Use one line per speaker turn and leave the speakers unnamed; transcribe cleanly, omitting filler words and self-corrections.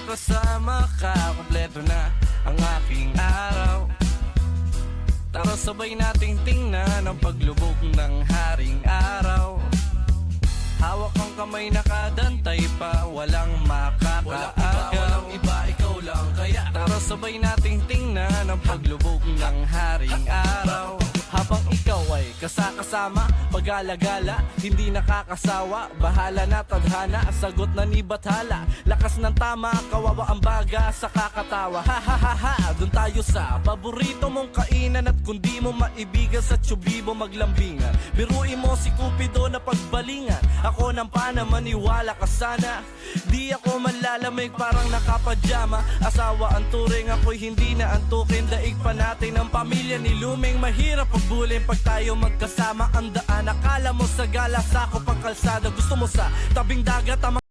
kasama ka, kompleto na ang aking araw. Tara sabay nating tingnan ang paglubog ng haring araw. Hawak ang kamay nakadantay pa, walang makakaagaw. Walang iba, ikaw lang kaya. Tara sabay nating tingnan ang paglubog ng haring araw. Habang ikaw ay kasama, pag-alagala, hindi nakakasawa. Bahala na tadhana, sagot na ni Bathala. Lakas ng tama, kawawa ang baga sa kakatawa. Ha ha ha ha, dun tayo sa paborito mong kainan. At kung di mo maibigan sa tsubibo maglambingan, biruin mo si Cupido na pagbalingan. Ako nang panamaniwala ka sana, di ako manlalamig parang nakapajama. Asawa ang turing, ako'y hindi na antukin. Daig pa natin ang pamilya ni Luming. Mahirap pagbulin pag tayo magkasama. Ang daan, akala mo sa gala, sakop ang kalsada. Gusto mo sa tabing dagat ang